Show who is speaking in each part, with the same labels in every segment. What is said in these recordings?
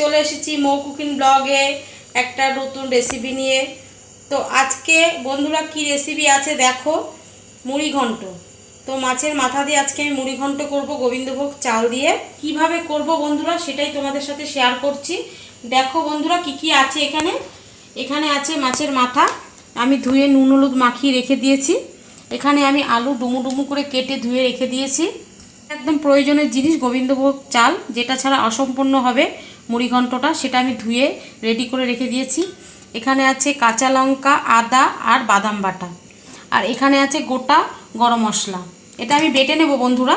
Speaker 1: চলে এসেছি মৌ কুকিং ব্লগে একটা নতুন রেসিপি নিয়ে। তো আজকে বন্ধুরা কি রেসিপি আছে দেখো, মুড়ি ঘন্ট। তো মাছের মাথা দিয়ে আজকে আমি মুড়ি ঘন্ট করবো গোবিন্দভোগ চাল দিয়ে। কিভাবে করব বন্ধুরা সেটাই তোমাদের সাথে শেয়ার করছি। দেখো বন্ধুরা কি কি আছে এখানে। এখানে আছে মাছের মাথা, আমি ধুয়ে নুন হলুদ মাখিয়ে রেখে দিয়েছি। এখানে আমি আলু ডুমু ডুমু করে কেটে ধুয়ে রেখে দিয়েছি। একদম প্রয়োজনের জিনিস গোবিন্দভোগ চাল, যেটা ছাড়া অসম্পূর্ণ হবে মুড়ি ঘন্টটা, সেটা আমি ধুয়ে রেডি করে রেখে দিয়েছি। এখানে আছে কাঁচা লঙ্কা, আদা আর বাদাম বাটা, আর এখানে আছে গোটা গরম মশলা, এটা আমি বেটে নেব বন্ধুরা।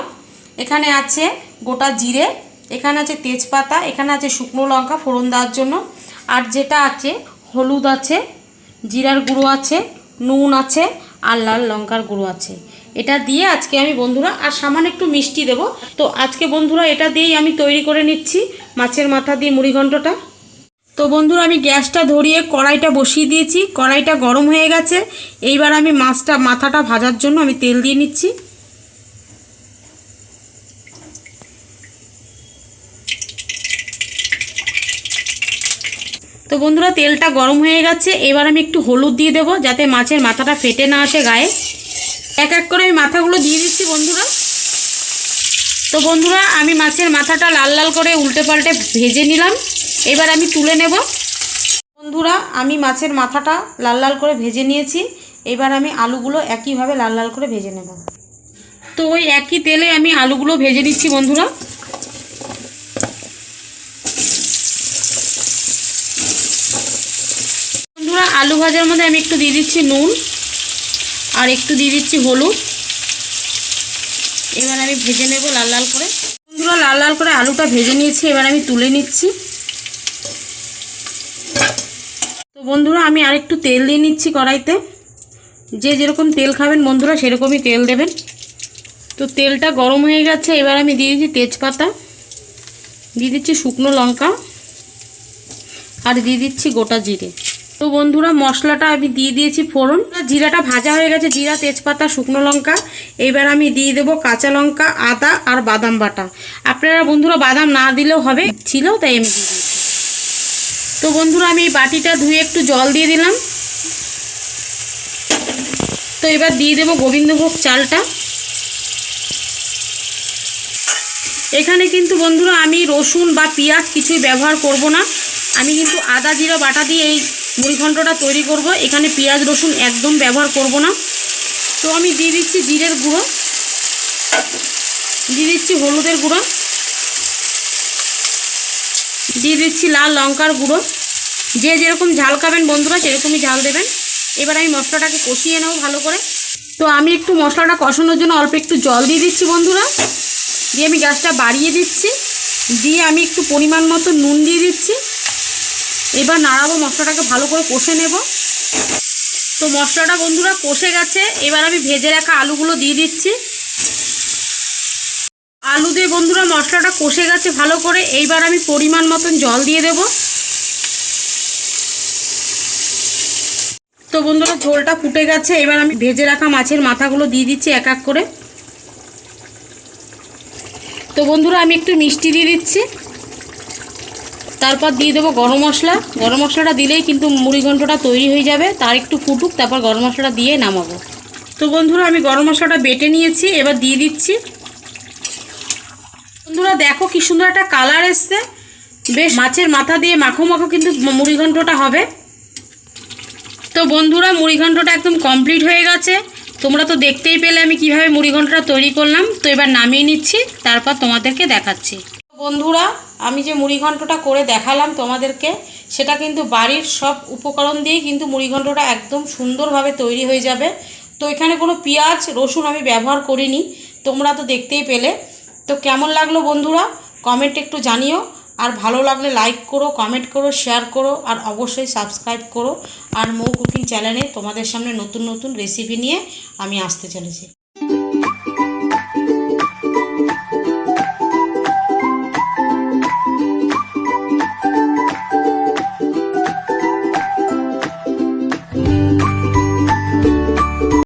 Speaker 1: এখানে আছে গোটা জিরে, এখানে আছে তেজপাতা, এখানে আছে শুকনো লঙ্কা ফোড়ন দেওয়ার জন্য, আর যেটা আছে হলুদ আছে, জিরার গুঁড়ো আছে, নুন আছে আর লাল লঙ্কার গুঁড়ো আছে। এটা দিয়ে আজকে আমি বন্ধুরা আর সামান্য একটু মিষ্টি দেব। তো আজকে বন্ধুরা এটা দিয়েই আমি তৈরি করে নিচ্ছি মাছের মাথা দিয়ে মুড়ি ঘন্টটা। তো বন্ধুরা আমি গ্যাসটা ধরিয়ে কড়াইটা বসিয়ে দিয়েছি, কড়াইটা গরম হয়ে গেছে। এইবার আমি মাথাটা ভাজার জন্য আমি তেল দিয়ে নিচ্ছি। তো বন্ধুরা তেলটা গরম হয়ে গেছে, এবার আমি একটু হলুদ দিয়ে দেবো যাতে মাছের মাথাটা ফেটে না আসে গায়ে। এক এক করে আমি মাথাগুলো দিয়ে দিচ্ছি বন্ধুরা। তো বন্ধুরা আমি মাছের মাথাটা লাল লাল করে উল্টে পাল্টে ভেজে নিলাম, এবার আমি তুলে নেব। বন্ধুরা আমি মাছের মাথাটা লাল লাল করে ভেজে নিয়েছি, এবার আমি আলুগুলো একইভাবে লাল লাল করে ভেজে নেব। তো ওই একই তেলে আমি আলুগুলো ভেজে নিচ্ছি বন্ধুরা। বন্ধুরা আলু ভাজার মধ্যে আমি একটু দিয়ে দিচ্ছি নুন আর একটু দিয়ে দিচ্ছি হলুদ। এবার আমি ভেজে নেব লাল লাল করে। বন্ধুরা লাল লাল করে আলুটা ভেজে নিয়েছি, এবার আমি তুলে নিচ্ছি। তো বন্ধুরা আমি আরেকটু তেল দিয়ে নিচ্ছি কড়াইতে। যে যেরকম তেল খাবেন বন্ধুরা সেরকমই তেল দেবেন। তো তেলটা গরম হয়ে গেছে, এবার আমি দিয়ে দিচ্ছি তেজপাতা, দিয়ে দিচ্ছি শুকনো লঙ্কা আর দিয়ে দিচ্ছি গোটা জিরে। তো বন্ধুরা মশলাটা আমি দিয়ে দিয়েছি ফোড়ন, জিরাটা ভাজা হয়ে গেছে, জিরা তেজপাতা শুকনো লঙ্কা। এবার আমি দিয়ে দেবো কাঁচা লঙ্কা, আদা আর বাদাম বাটা। আপনারা বন্ধুরা বাদাম না দিলেও হবে, ছিল তাই আমি দিয়ে দিয়েছি। তো বন্ধুরা আমি এই বাটিটা ধুয়ে একটু জল দিয়ে দিলাম। তো এবার দিয়ে দেবো গোবিন্দভোগ চালটা। এখানে কিন্তু বন্ধুরা আমি রসুন বা পেঁয়াজ কিছুই ব্যবহার করব না, আমি কিন্তু আদা জিরা বাটা দিয়ে এই মুড়ি ঘন্টটা তৈরি করব। এখানে পেঁয়াজ রসুন একদম ব্যবহার করব না। তো আমি দিয়ে দিচ্ছি জিরের গুঁড়ো, দিয়ে দিচ্ছি হলুদের গুঁড়ো, দিয়ে দিচ্ছি লাল লঙ্কার গুঁড়ো। যে যেরকম ঝাল খাবেন বন্ধুরা সেরকমই ঝাল দেবেন। এবার আমি মশলাটাকে কষিয়ে নেব ভালো করে। তো আমি একটু মশলাটা কষানোর জন্য অল্প একটু জল দিয়ে দিচ্ছি বন্ধুরা, দিয়ে আমি গ্যাসটা বাড়িয়ে দিচ্ছি, দিয়ে আমি একটু পরিমাণ মতো নুন দিয়ে দিচ্ছি। এবার নাড়াবো, মশলাটাকে ভালো করে কষে নেব। তো মশলাটা বন্ধুরা কষে গেছে, এবার আমি ভেজে রাখা আলুগুলো দিয়ে দিচ্ছি। আলু দিয়ে বন্ধুরা মশলাটা কষে গেছে ভালো করে, এইবার আমি পরিমাণ মতন জল দিয়ে দেব। তো বন্ধুরা ঝোলটা ফুটে গেছে, এবার আমি ভেজে রাখা মাছের মাথাগুলো দিয়ে দিচ্ছি এক এক করে। তো বন্ধুরা আমি একটু মিষ্টি দিয়ে দিচ্ছি, তারপর দিয়ে দেবো গরম মশলা। গরম মশলাটা দিলেই কিন্তু মুড়ি ঘন্টটা তৈরি হয়ে যাবে। তার একটু ফুটুক, তারপর গরম মশলাটা দিয়ে নামাবো। তো বন্ধুরা আমি গরম মশলাটা বেটে নিয়েছি, এবার দিয়ে দিচ্ছি। বন্ধুরা দেখো কি সুন্দর একটা কালার এসছে, বেশ মাছের মাথা দিয়ে মাখো মাখো কিন্তু মুড়ি ঘন্টটা হবে। তো বন্ধুরা মুড়ি ঘন্টটা একদম কমপ্লিট হয়ে গেছে। তোমরা তো দেখতেই পেলে আমি কিভাবে মুড়ি ঘন্টটা তৈরি করলাম। তো এবার নামিয়ে নিচ্ছি, তারপর তোমাদেরকে দেখাচ্ছি। বন্ধুরা আমি যে মুড়ি ঘন্টটা করে দেখালাম তোমাদেরকে, সেটা কিন্তু বাড়ির সব উপকরণ দিয়েই কিন্তু মুড়ি ঘন্টটা একদম সুন্দরভাবে তৈরি হয়ে যাবে। তো এখানে কোনো পেঁয়াজ রসুন আমি ব্যবহার করিনি, তোমরা তো দেখতেই পেলে। তো কেমন লাগলো বন্ধুরা কমেন্ট একটু জানিও, আর ভালো লাগলে লাইক করো, কমেন্ট করো, শেয়ার করো, আর অবশ্যই সাবস্ক্রাইব করো। আর মৌ কুকিং চ্যানেলে তোমাদের সামনে নতুন নতুন রেসিপি নিয়ে আমি আসতে চলেছি।